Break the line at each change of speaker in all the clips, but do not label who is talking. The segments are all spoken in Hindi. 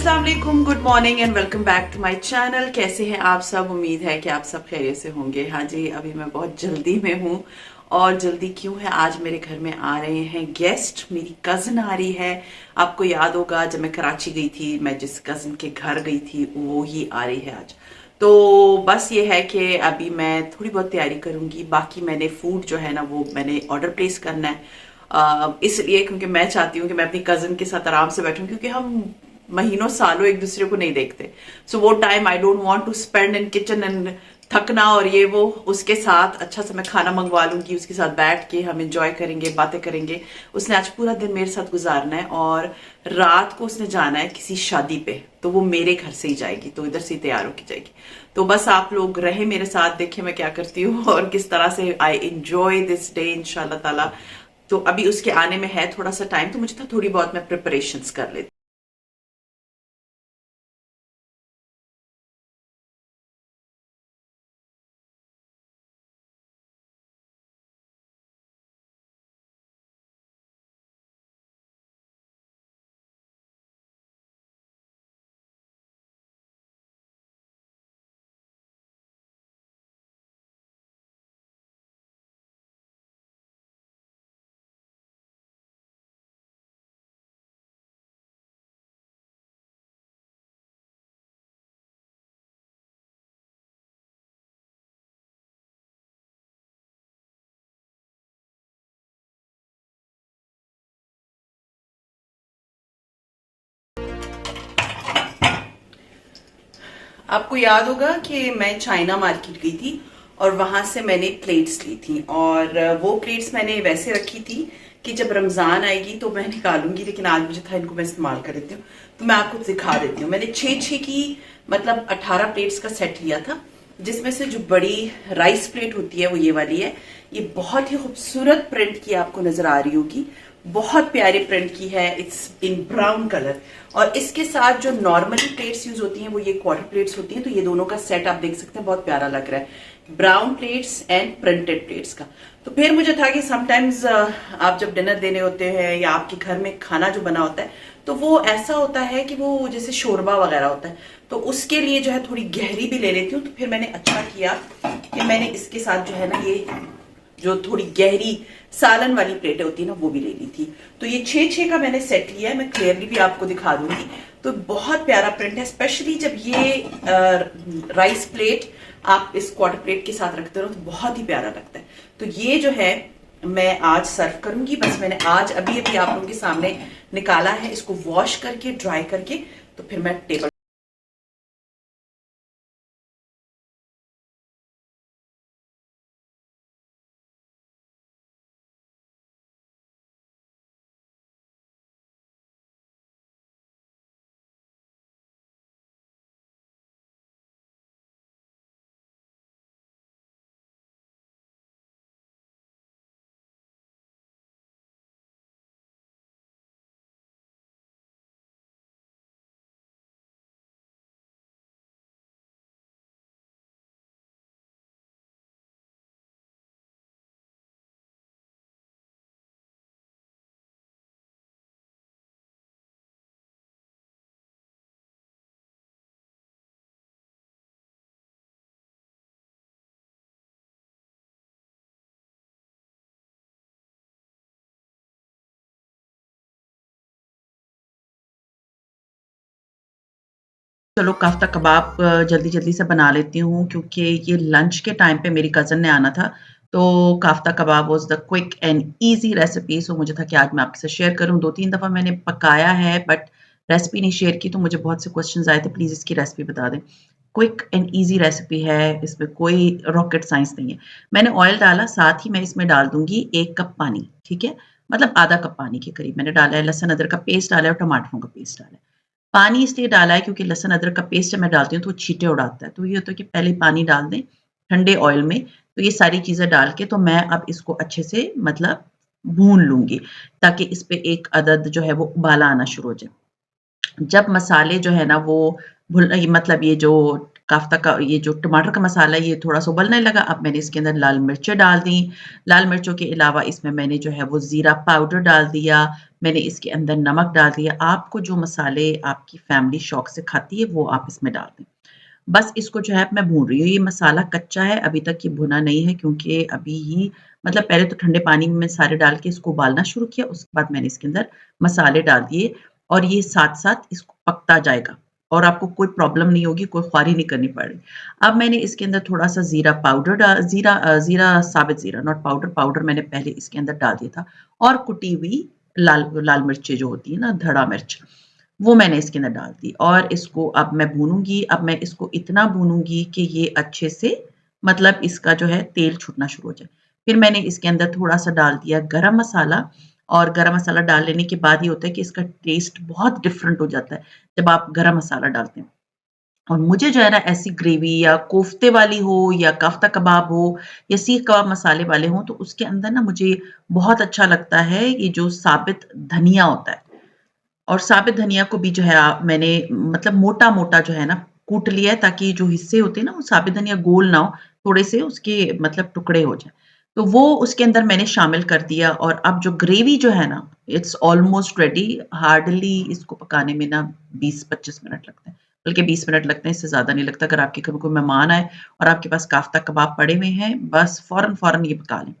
अस्सलाम वालेकुम, good morning and welcome back to my channel. कैसे हैं आप सब? उम्मीद है कि आप सब खैरियत से होंगे। हाँ जी, अभी मैं बहुत जल्दी में हूँ। और जल्दी क्यों है? आज मेरे घर में आ रहे हैं गेस्ट, मेरी कज़न आ रही है। आपको याद होगा जब मैं कराची गई थी, मैं जिस कज़न के घर गई थी वो ही आ रही है आज। तो बस ये है कि अभी मैं थोड़ी बहुत तैयारी करूंगी। बाकी मैंने फूड जो है ना वो मैंने ऑर्डर प्लेस करना है, इसलिए क्योंकि मैं चाहती हूँ कि मैं अपनी कज़न के साथ आराम से बैठूं, क्योंकि हम महीनों सालों एक दूसरे को नहीं देखते। सो वो time I don't want to spend in kitchen and थकना और ये वो। उसके साथ अच्छा सा मैं खाना मंगवा लूंगी, उसके साथ बैठ के हम एंजॉय करेंगे, बातें करेंगे। उसने आज पूरा दिन मेरे साथ गुजारना है और रात को उसने जाना है किसी शादी पे, तो वो मेरे घर से ही जाएगी, तो इधर से ही तैयार होके जाएगी। तो बस आप लोग रहे मेरे साथ, देखें मैं क्या करती हूँ और किस तरह से आई एंजॉय दिस डे इंशाल्लाह ताला। तो अभी उसके आने में है थोड़ा सा टाइम, तो मुझे था थोड़ी बहुत मैं प्रिपरेशंस कर लेती। आपको याद होगा कि मैं चाइना मार्केट गई थी और वहां से मैंने प्लेट्स ली थी, और वो प्लेट्स मैंने वैसे रखी थी कि जब रमजान आएगी तो मैं निकालूंगी, लेकिन आज मुझे था इनको मैं इस्तेमाल कर देती हूँ। तो मैं आपको दिखा देती हूँ। मैंने 6-6 की मतलब 18 प्लेट्स का सेट लिया था, जिसमें से जो बड़ी राइस प्लेट होती है वो ये वाली है। ये बहुत ही खूबसूरत प्रिंट की आपको नजर आ रही होगी, बहुत प्यारे प्रिंट की है। It's in brown colour. और इसके साथ जो नॉर्मली प्लेट्स यूज होती हैं वो ये क्वार्टर प्लेट्स होती हैं। तो ये दोनों का सेट आप देख सकते हैं, बहुत प्यारा लग रहा है, brown plates and printed plates का। तो फिर मुझे था कि समटाइम्स आप जब डिनर देने होते हैं या आपके घर में खाना जो बना होता है, तो वो ऐसा होता है कि वो जैसे शोरबा वगैरह होता है, तो उसके लिए जो है थोड़ी गहरी भी ले लेती हूँ। तो फिर मैंने अच्छा किया कि मैंने इसके साथ जो है ना ये जो थोड़ी गहरी सालन वाली प्लेटें होती है ना वो भी ले ली थी। तो ये 6-6 का मैंने सेट लिया है, मैं क्लियरली भी आपको दिखा दूंगी। तो बहुत प्यारा प्रिंट है, स्पेशली जब ये राइस प्लेट आप इस क्वार्टर प्लेट के साथ रखते हो तो बहुत ही प्यारा लगता है। तो ये जो है मैं आज सर्व करूंगी। बस मैंने आज अभी अभी आप लोगों के सामने निकाला है, इसको वॉश करके ड्राई करके, तो फिर मैं टेबल। चलो काफ्ता कबाब जल्दी जल्दी से बना लेती हूँ, क्योंकि ये लंच के टाइम पे मेरी कज़न ने आना था। तो kofta kebab was the quick and easy recipe, so मुझे था कि आज मैं आपके साथ शेयर करूँ। 2-3 दफ़ा मैंने पकाया है बट रेसिपी नहीं शेयर की, तो मुझे बहुत से क्वेश्चंस आए थे, प्लीज़ इसकी रेसिपी बता दें। क्विक एंड ईज़ी रेसिपी है, इसमें कोई रॉकेट साइंस नहीं है। मैंने ऑयल डाला, साथ ही मैं इसमें डाल दूँगी 1 कप पानी, ठीक है? मतलब आधा कप पानी के करीब मैंने डाला है। लहसुन अदरक का पेस्ट डाला है और टमाटरों का पेस्ट डाला है। पानी इसलिए डाला है क्योंकि लहसुन अदरक का पेस्ट जब मैं डालती हूँ तो वो छींटे उड़ाता है। तो ये होता है कि पहले पानी डाल दें ठंडे ऑयल में। तो ये सारी चीज़ें डाल के तो मैं अब इसको अच्छे से मतलब भून लूँगी, ताकि इस पे एक अदद जो है वो उबाला आना शुरू हो जाए। जब मसाले जो है ना वो मतलब ये जो काफ्ता का ये जो टमाटर का मसाला है ये थोड़ा सा उबलने लगा, अब मैंने इसके अंदर लाल मिर्चें डाल दी। लाल मिर्चों के अलावा इसमें मैंने जो है वो ज़ीरा पाउडर डाल दिया,
मैंने इसके अंदर नमक डाल दिया। आपको जो मसाले आपकी फैमिली शौक से खाती है वो आप इसमें डाल दें। बस इसको जो है अब मैं भून रही हूँ। ये मसाला कच्चा है, अभी तक ये भुना नहीं है क्योंकि अभी ही मतलब पहले तो ठंडे पानी में मैं सारे डाल के इसको उबालना शुरू किया, उसके बाद मैंने इसके अंदर मसाले डाल दिए और ये साथ-साथ इसको पकता जाएगा और आपको कोई प्रॉब्लम नहीं होगी, कोई ख्वारी नहीं करनी पड़ेगी। अब मैंने इसके अंदर थोड़ा-सा ज़ीरा पाउडर ज़ीरा साबित ज़ीरा नॉट पाउडर, पाउडर मैंने पहले इसके अंदर डाल दिया था और कुटी हुई लाल लाल मिर्चें जो होती है ना, धड़ा मिर्च, वो मैंने इसके अंदर डाल दी और इसको अब मैं भूनूँगी। अब मैं इसको इतना भूनूँगी कि ये अच्छे से मतलब इसका जो है तेल छूटना शुरू हो जाए। फिर मैंने इसके अंदर थोड़ा-सा डाल दिया गरम मसाला और गरम मसाला डाल लेने के बाद ये होता है कि इसका टेस्ट बहुत डिफरेंट हो जाता है, जब आप गरम मसाला डालते हैं। और मुझे जो है ना ऐसी ग्रेवी या कोफ्ते वाली हो या कफ्ता कबाब हो या सीख कबाब मसाले वाले हों, तो उसके अंदर ना मुझे बहुत अच्छा लगता है ये जो साबित धनिया होता है। और साबित धनिया को भी जो है मैंने मतलब मोटा-मोटा जो है ना कूट लिया है ताकि जो हिस्से होते हैं ना वो साबित धनिया गोल ना हो, थोड़े से उसके मतलब टुकड़े हो जाएँ। तो वो उसके अंदर मैंने शामिल कर दिया और अब जो ग्रेवी जो है ना इट्स ऑलमोस्ट रेडी। हार्डली इसको पकाने में ना 20-25 मिनट लगते हैं। बल्कि 20 मिनट लगते हैं, इससे ज़्यादा नहीं लगता। अगर आपके घर में कोई मेहमान आए और आपके पास काफ़्ता कबाब पड़े हुए हैं, बस फ़ौरन-फ़ौरन ये पका लें।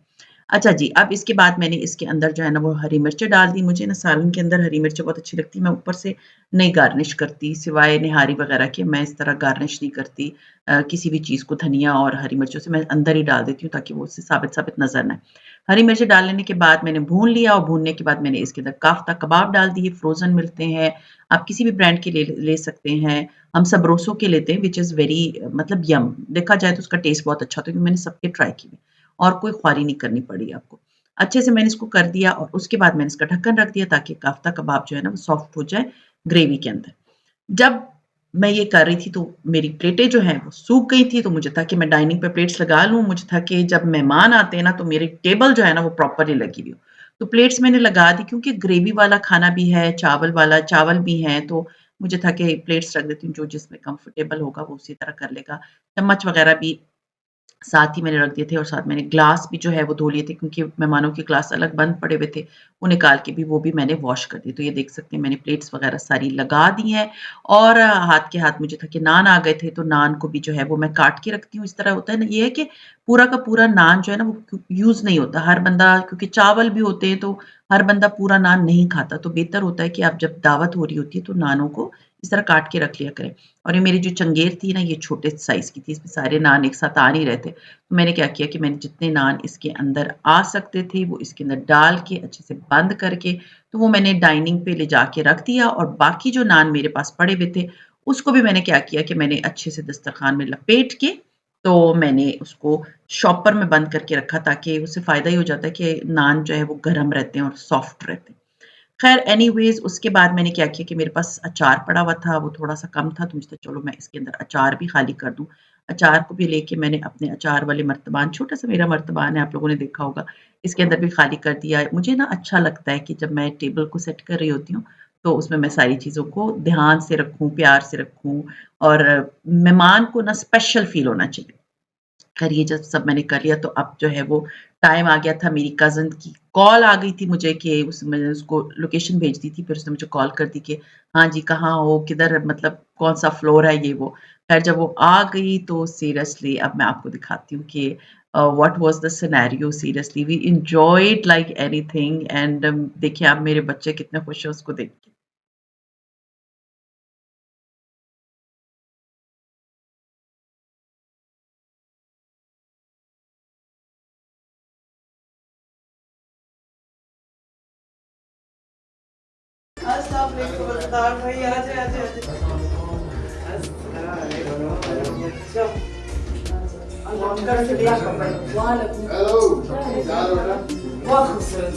अच्छा जी, अब इसके बाद मैंने इसके अंदर जो है ना वो हरी मिर्चें डाल दी। मुझे ना सालन के अंदर हरी मिर्चें बहुत अच्छी लगती हैं। मैं ऊपर से नहीं गार्निश करती, सिवाय निहारी वगैरह के मैं इस तरह गार्निश नहीं करती किसी भी चीज़ को धनिया और हरी मिर्चों से मैं अंदर ही डाल देती हूँ ताकि वो उससे साबित-साबित नज़र ना आए। हरी मिर्चें डाल लेने के बाद मैंने भून लिया और भूनने के बाद मैंने इसके अंदर काफ़्ता कबाब डाल दिए, फ्रोज़न मिलते हैं। आप किसी भी ब्रांड के ले सकते हैं। हम सब रोसो के लेते हैं व्हिच इज़ वेरी मतलब यम देखा जाए तो उसका टेस्ट बहुत अच्छा होता है क्योंकि मैंने सबके ट्राई किए हैं। और कोई ख्वारी नहीं करनी पड़ी आपको। अच्छे से मैंने इसको कर दिया और उसके बाद मैंने इसका ढक्कन रख दिया ताकि काफ़्ता कबाब जो है ना वो सॉफ्ट हो जाए ग्रेवी के अंदर। जब मैं ये कर रही थी तो मेरी प्लेटें जो हैं वो सूख गई थी, तो मुझे था कि मैं डाइनिंग पे प्लेट्स लगा लूँ। मुझे था कि जब मेहमान आते हैं ना तो मेरी टेबल जो है ना वो प्रॉपर्ली लगी हुई हो। तो प्लेट्स मैंने लगा दी क्योंकि ग्रेवी वाला खाना भी है, चावल भी हैं, तो मुझे था कि प्लेट्स रख देती हूँ, जो जिसमें कंफर्टेबल होगा वो उसी तरह कर लेगा। चम्मच वगैरह भी साथ ही मैंने रख दिए थे और साथ मैंने ग्लास भी जो है वो धो लिए थे क्योंकि मेहमानों के ग्लास अलग बंद पड़े हुए थे, वो निकाल के भी वो भी मैंने वॉश कर दिए। तो ये देख सकते हैं मैंने प्लेट्स वगैरह सारी लगा दी हैं और हाथ के हाथ मुझे था कि नान आ गए थे, तो नान को भी जो है वो मैं काट के रखती हूँ। इस तरह होता है ना, ये है कि पूरा का पूरा नान जो है ना वो यूज़ नहीं होता। हर बंदा क्योंकि चावल भी होते हैं तो हर बंदा पूरा नान नहीं खाता, तो बेहतर होता है कि आप जब दावत हो रही होती है तो नानों को इस तरह काट के रख लिया करें। और ये मेरी जो चंगेर थी ना ये छोटे साइज़ की थी, इसमें सारे नान एक साथ आ नहीं रहे थे। तो मैंने क्या किया कि मैंने जितने नान इसके अंदर आ सकते थे वो इसके अंदर डाल के अच्छे से बंद करके तो वो मैंने डाइनिंग पे ले जाके रख दिया और बाकी जो नान मेरे पास पड़े हुए थे उसको भी मैंने क्या किया कि मैंने अच्छे से दस्तरखान में लपेट के तो मैंने उसको शॉपर में बंद करके रखा ताकि उससे फ़ायदा ये हो जाता है कि नान जो है वो गर्म रहते हैं और सॉफ्ट रहते हैं। ख़ैर एनीवेज़ उसके बाद मैंने क्या किया कि मेरे पास अचार पड़ा हुआ था, वो थोड़ा-सा कम था, तो मुझे लगा चलो मैं इसके अंदर अचार भी खाली कर दूँ। अचार को भी लेके मैंने अपने अचार वाले मर्तबान, छोटा-सा मेरा मर्तबान है, आप लोगों ने देखा होगा, इसके अंदर भी खाली कर दिया। मुझे ना अच्छा लगता है कि जब मैं टेबल को सेट कर रही होती हूँ, तो उसमें मैं सारी चीज़ों को ध्यान से रखूँ, प्यार से रखूँ और मेहमान को ना स्पेशल फ़ील होना चाहिए। खैर ये जब सब मैंने कर लिया तो अब जो है वो टाइम आ गया था। मेरी कज़िन की कॉल आ गई थी मुझे कि मैंने उसको लोकेशन भेज दी थी, फिर उसने मुझे कॉल कर दी कि हाँ जी, कहाँ हो? किधर मतलब कौन-सा फ्लोर है ये वो। खैर जब वो आ गई तो सीरियसली अब मैं आपको दिखाती हूँ कि what was the scenario. Seriously we enjoyed like anything and देखिए अब मेरे बच्चे कितने खुश हैं उसको देख के।
अस्सलाम वालेकुम अफ्तार भाई, आजे आजे आजे। अस्सलाम वालेकुम। अल्लाह कर लिया वालेकुम। हेलो क्या हाल है बेटा? बहुत खूबसूरत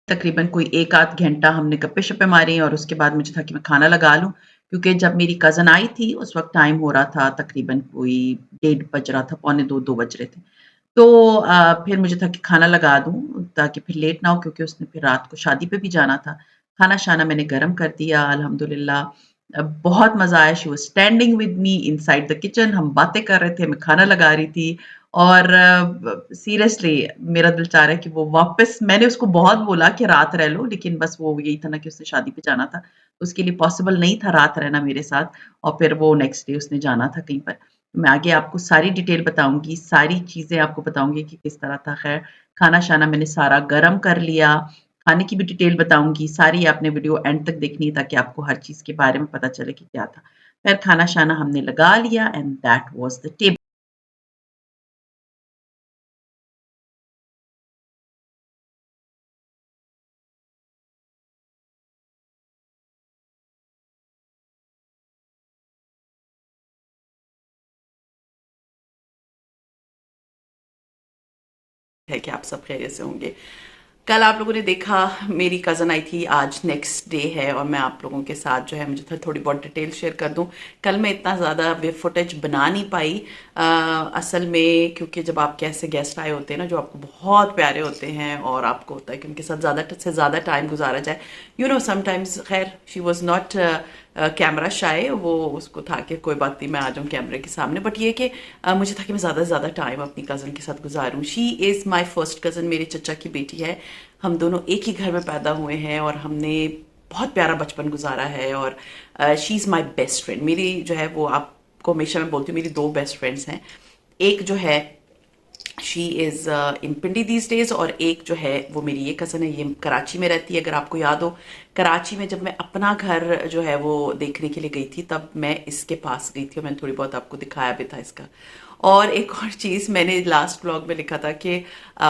तकरीबन कोई 1 आध घंटा हमने गप्पे-शप्पे मारी और उसके बाद मुझे था कि मैं खाना लगा लूँ, क्योंकि जब मेरी कज़िन आई थी, उस वक़्त टाइम हो रहा था तकरीबन कोई 1:30 बज रहा था, पौने 2 बज रहे थे। तो फिर मुझे था कि खाना लगा दूँ ताकि फिर लेट ना हो, क्योंकि उसने फिर रात को शादी पे भी जाना था। खाना-शाना मैंने गरम कर दिया अल्हम्दुलिल्लाह। बहुत मज़ा आया, she was standing with me inside the kitchen, हम बातें कर रहे थे, मैं खाना लगा रही थी और सीरियसली मेरा दिल चाह रहा है कि वो वापस, मैंने उसको बहुत बोला कि रात रह लो, लेकिन बस वो यही था ना कि उसने शादी पे जाना था, उसके लिए पॉसिबल नहीं था रात रहना मेरे साथ और फिर वो नेक्स्ट डे उसने जाना था कहीं पर। मैं आगे आपको सारी डिटेल बताऊँगी, सारी चीज़ें आपको बताऊँगी कि किस तरह था। ख़ैर, खाना-शाना मैंने सारा गरम कर लिया, खाने की भी डिटेल बताऊँगी, सारी आपने वीडियो एंड तक देखनी है ताकि आपको हर चीज़ के बारे में पता चले कि क्या था। ख़ैर, खाना-शाना हमने लगा लिया and that was the table.
है कि आप सब खैरियत से होंगे। कल आप लोगों ने देखा मेरी कज़न आई थी, आज नेक्स्ट डे है और मैं आप लोगों के साथ जो है मुझे थोड़ी बहुत डिटेल शेयर कर दूं। कल मैं इतना ज़्यादा वे फुटेज बना नहीं पाई असल में, क्योंकि जब आपके ऐसे गेस्ट आए होते हैं ना जो आपको बहुत प्यारे होते हैं और आपको होता है कि उनके साथ ज़्यादा से ज़्यादा टाइम गुजारा जाए, यू नो समटाइम्स। खैर, she was not camera shy, वो उसको था कि कोई बात नहीं मैं आ जाऊँ कैमरे के सामने, बट ये कि मुझे था कि मैं ज़्यादा से ज़्यादा टाइम अपनी कज़न के साथ गुजारूँ। She is my first cousin, मेरे चचा की बेटी है। हम दोनों एक ही घर में पैदा हुए हैं और हमने बहुत प्यारा बचपन गुजारा है और she is my best friend. मेरी जो है वो, आपको हमेशा मैं बोलती हूँ, मेरी दो बेस्ट फ्रेंड्स हैं। एक जो है she is in Pindi these days और एक जो है वो मेरी ये कज़न है, ये कराची में रहती है। अगर आपको याद हो, कराची में जब मैं अपना घर जो है वो देखने के लिए गई थी तब मैं इसके पास गई थी और मैंने थोड़ी बहुत आपको दिखाया भी था इसका। और एक और चीज़ मैंने लास्ट ब्लॉग में लिखा था कि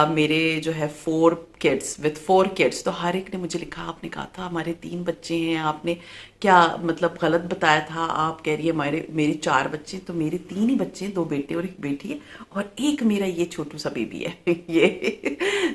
मेरे जो है 4 किड्स तो हर एक ने मुझे लिखा, आपने कहा था हमारे 3 बच्चे हैं, आपने क्या मतलब गलत बताया था, आप कह रही है हमारे मेरे 4 बच्चे, तो मेरे 3 ही बच्चे हैं, 2 बेटे और एक बेटी है और एक मेरा ये छोटू सा बेबी है ये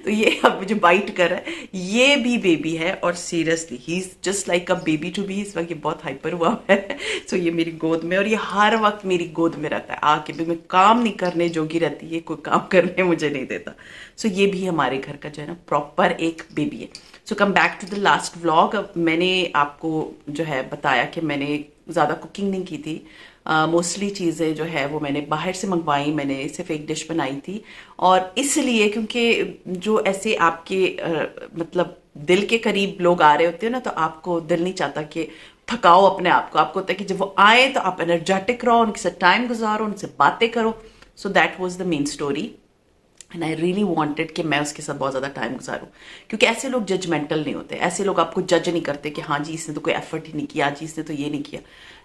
तो ये अब मुझे बाइट कर रहा है, ये भी बेबी है और seriously he is just like a baby to be. इस वक्त ये बहुत हाइपर हुआ है सो ये मेरी गोद में और ये हर वक्त मेरी गोद में रहता है आके भी, मैं काम नहीं करने जोगी रहती है, कोई काम करने मुझे नहीं देता। सो ये भी हमारे घर का जो है ना प्रॉपर एक बेबी है। So come back to the last vlog. मैंने आपको जो है बताया कि मैंने ज़्यादा कुकिंग नहीं की थी, मोस्टली चीज़ें जो है वो मैंने बाहर से मंगवाई, मैंने सिर्फ एक डिश बनाई थी और इसलिए क्योंकि जो ऐसे आपके मतलब दिल के करीब लोग आ रहे होते हैं ना, तो आपको दिल नहीं चाहता कि थकाओ अपने आप को, आपको होता है कि जब वो आए तो आप एनर्जेटिक रहो, उनके साथ टाइम गुजारो, उनसे बातें करो। So that was the main story and I really wanted कि मैं उसके साथ बहुत ज़्यादा टाइम गुजारूँ, क्योंकि ऐसे लोग जजमेंटल नहीं होते, ऐसे लोग आपको जज नहीं करते कि हाँ जी इसने तो कोई एफर्ट ही नहीं किया, जी इसने तो ये नहीं किया।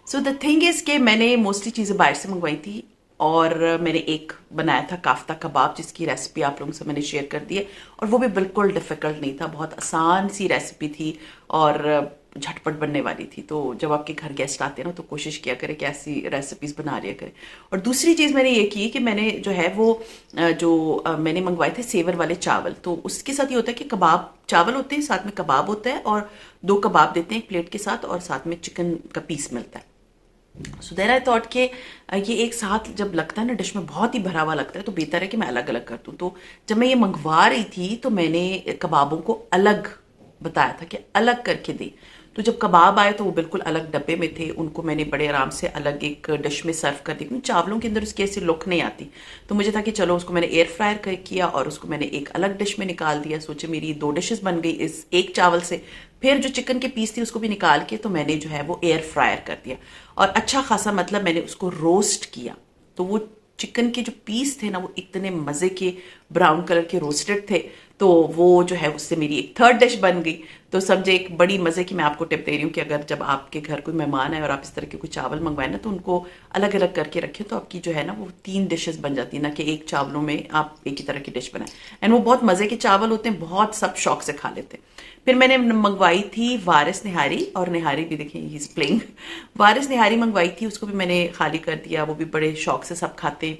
सो द थिंग इज़ कि मैंने मोस्टली चीज़ें बाहर से मंगवाई थी और मैंने एक बनाया था काफ्ता कबाब, जिसकी रेसिपी आप लोगों से मैंने शेयर कर दी है और वो भी बिल्कुल डिफ़िकल्ट नहीं था, बहुत आसान सी रेसिपी थी और झटपट बनने वाली थी। तो जब आपके घर गेस्ट आते हैं ना तो कोशिश किया करें कि ऐसी रेसिपीज़ बना लिया करें। और दूसरी चीज़ मैंने ये की कि मैंने जो है वो मैंने मंगवाए थे सेवर वाले चावल, तो उसके साथ ये होता है कि कबाब चावल होते हैं, साथ में कबाब होता है और 2 कबाब देते हैं एक प्लेट के साथ और साथ में चिकन का पीस मिलता है। सो देर आई थॉट कि ये एक साथ जब लगता है ना डिश में बहुत ही भरा हुआ लगता है तो बेहतर है कि मैं अलग अलग कर दूँ। तो जब मैं ये मंगवा रही थी तो मैंने कबाबों को अलग बताया था कि अलग करके दे। तो जब कबाब आए तो वो बिल्कुल अलग डब्बे में थे, उनको मैंने बड़े आराम से अलग एक डिश में सर्व कर दी, क्योंकि चावलों के अंदर उसकी ऐसी लुक नहीं आती। तो मुझे था कि चलो उसको मैंने एयर फ्रायर किया और उसको मैंने एक अलग डिश में निकाल दिया। सोचे मेरी 2 डिशेस बन गई इस एक चावल से। फिर जो चिकन के पीस थी उसको भी निकाल के तो मैंने जो है वो एयर फ्रायर कर दिया और अच्छा खासा मतलब मैंने उसको रोस्ट किया। तो वो चिकन के जो पीस थे ना वो इतने मज़े के ब्राउन कलर के रोस्टेड थे, तो वो जो है उससे मेरी एक थर्ड डिश बन गई। तो समझे एक बड़ी मज़े की मैं आपको टिप दे रही हूँ कि अगर जब आपके घर कोई मेहमान है और आप इस तरह के कोई चावल मंगवाए ना तो उनको अलग अलग करके रखें, तो आपकी जो है ना वो 3 डिशेस बन जाती है, ना कि एक चावलों में आप एक ही तरह की डिश बनाएं। एंड वो बहुत मज़े के चावल होते हैं, बहुत सब शौक से खा लेते हैं। फिर मैंने मंगवाई थी वारिस निहारी, और निहारी भी देखिए ही इज प्लेइंग। वारिस निहारी मंगवाई थी, उसको भी मैंने खाली कर दिया, वो भी बड़े शौक से सब खाते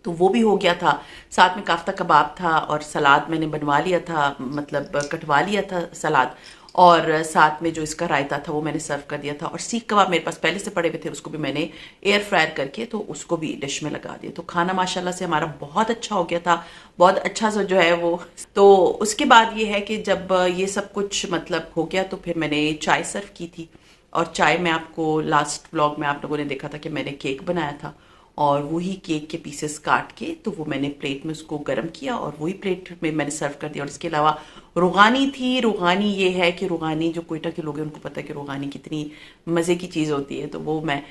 तो वो भी हो गया था। साथ में काफ्ता कबाब था और सलाद मैंने बनवा लिया था, मतलब कटवा लिया था सलाद, और साथ में जो इसका रायता था वो मैंने सर्व कर दिया था। और सीख कबाब मेरे पास पहले से पड़े हुए थे, उसको भी मैंने एयर फ्रायर करके तो उसको भी डिश में लगा दिया। तो खाना माशाल्लाह से हमारा बहुत अच्छा हो गया था, बहुत अच्छा सा जो है वो। तो उसके बाद ये है कि जब ये सब कुछ मतलब हो गया तो फिर मैंने चाय सर्व की थी। और चाय में आपको लास्ट व्लॉग में आप लोगों ने देखा था कि मैंने केक बनाया था, और वही केक के पीसेस काट के तो वो मैंने प्लेट में उसको गर्म किया और वही प्लेट में मैंने सर्व कर दिया। और इसके अलावा रुगानी थी। रुगानी ये है कि रुगानी जो कोयटा के लोग हैं उनको पता है कि रुगानी कितनी मज़े की चीज़ होती है, तो वो मैं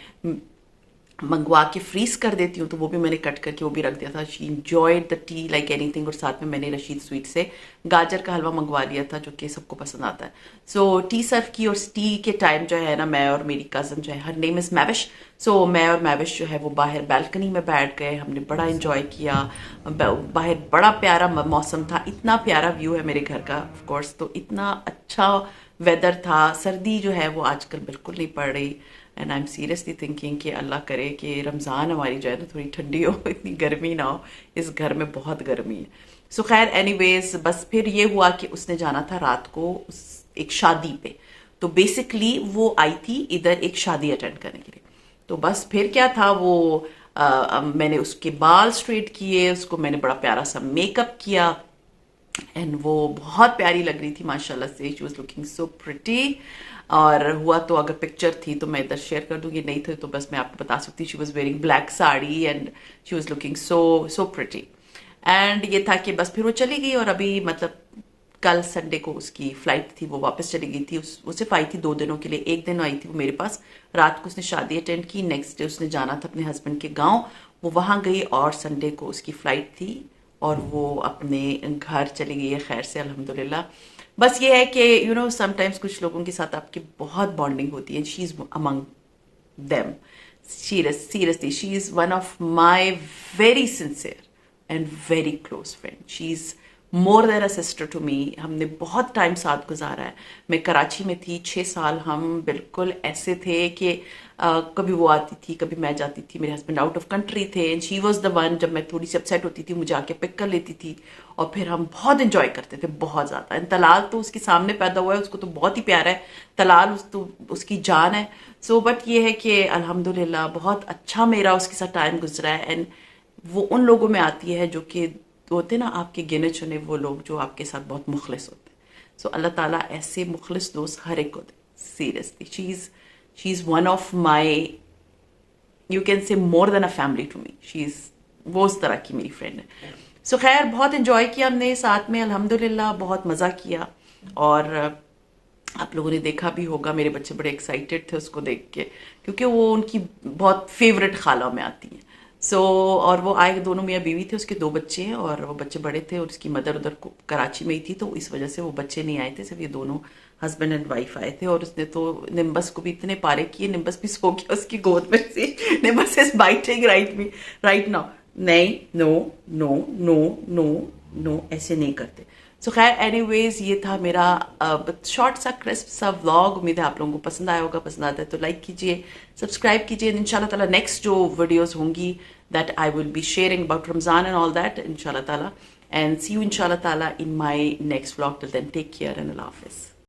मंगवा के फ्रीज कर देती हूँ। तो वो भी मैंने कट करके वो भी रख दिया था। She enjoyed the T like anything. और साथ में मैंने रशीद स्वीट से गाजर का हलवा मंगवा लिया था, जो कि सबको पसंद आता है। सो टी सर्व की, और टी के टाइम जो है ना, मैं और मेरी कज़न जो है, हर नेम इज़ मैविश। सो मैं और मैविश जो है वो बाहर बैल्कनी में बैठ गए, हमने बड़ा इंजॉय किया। बाहर बड़ा प्यारा मौसम था, इतना प्यारा व्यू है मेरे घर का ऑफ कोर्स, तो इतना अच्छा वेदर था। सर्दी जो है वो आजकल बिल्कुल नहीं पड़ रही। And I am seriously thinking कि अल्लाह करे कि रमज़ान हमारी जो है ना थोड़ी ठंडी हो, इतनी गर्मी ना हो। इस घर में बहुत गर्मी है। सो खैर एनीवेज, बस फिर ये हुआ कि उसने जाना था रात को एक शादी पे। तो बेसिकली वो आई थी इधर एक शादी अटेंड करने के लिए। तो बस फिर क्या था, वो मैंने उसके बाल स्ट्रेट किए, उसको मैंने बड़ा प्यारा सा मेकअप किया, एंड वो बहुत प्यारी लग रही थी माशाल्लाह से। She was looking so pretty. और हुआ तो अगर पिक्चर थी तो मैं इधर शेयर कर दूंगी, नहीं थे तो बस मैं आपको बता सकती। She was wearing black sari and she was looking so so pretty. And ये था कि बस फिर वो चली गई। और अभी मतलब कल संडे को उसकी फ्लाइट थी, वो वापस चली गई थी। वो सिर्फ आई थी 2 दिनों के लिए। एक दिन आई थी वो मेरे पास, रात को उसने शादी अटेंड की, नेक्स्ट डे उसने जाना था अपने हस्बैंड के गाँव, वो वहाँ गई, और संडे को उसकी फ्लाइट थी और वो अपने घर चली गई है खैर से, अल्हम्दुलिल्लाह। बस ये है कि यू नो समटाइम्स कुछ लोगों के साथ आपकी बहुत बॉन्डिंग होती है। She is among them. Seriously, she is one of my very sincere and very close friend. She's more than a sister to me. हमने बहुत टाइम साथ गुजारा है। मैं कराची में थी 6 साल, हम बिल्कुल ऐसे थे कि कभी वो आती थी, कभी मैं जाती थी। मेरे हस्बैंड आउट ऑफ कंट्री थे and she was the one, जब मैं थोड़ी सी अपसेट होती थी मुझे आके पिक कर लेती थी, और फिर हम बहुत इंजॉय करते थे, बहुत ज़्यादा। एंड तलाल तो उसके सामने पैदा हुआ है, उसको तो बहुत ही प्यारा है तलाल, तो उसकी जान है। सो बट ये है कि अल्हम्दुलिल्लाह बहुत अच्छा मेरा उसके साथ टाइम गुजरा है। एंड वो उन लोगों में आती है जो कि होते ना आपके गिने चुने वो लोग जो आपके साथ बहुत मुखलिस होते हैं। सो अल्लाह ताला ऐसे मुखलिस दोस्त हर एक को दे। Seriously she is one of my, you can say more than a family to me. She is वो उस तरह की मेरी फ्रेंड है। सो खैर बहुत इंजॉय किया हमने साथ में, अल्हम्दुलिल्लाह बहुत मज़ा किया। और आप लोगों ने देखा भी होगा, मेरे बच्चे बड़े एक्साइटेड थे उसको देख के, क्योंकि वो उनकी बहुत फेवरेट खाला में आती हैं। सो और वो आए, दोनों मियाँ बीवी थे, उसके 2 बच्चे हैं, और वो बच्चे बड़े थे और उसकी मदर उधर कराची में ही थी, तो इस वजह से वो बच्चे नहीं आए थे, सिर्फ ये दोनों हस्बैंड एंड वाइफ आए थे। और उसने तो निम्बस को भी इतने पारे किए, निम्बस भी सो गया उसकी गोद में से। Nimbus is biting right now. नहीं, no no no no no, ऐसे नहीं करते। सो खैर एनीवेज, ये था मेरा शॉर्ट सा क्रिस्प सा व्लॉग। उम्मीद है आप लोगों को पसंद आया होगा। पसंद आता है तो लाइक कीजिए, सब्सक्राइब कीजिए। इंशाल्लाह ताला नेक्स्ट जो वीडियोस होंगी that I will be sharing about Ramzan and all that, इंशाल्लाह ताला। एंड सी यू इंशाल्लाह ताला in my next vlog. Till then take care and Allah हाफिज़।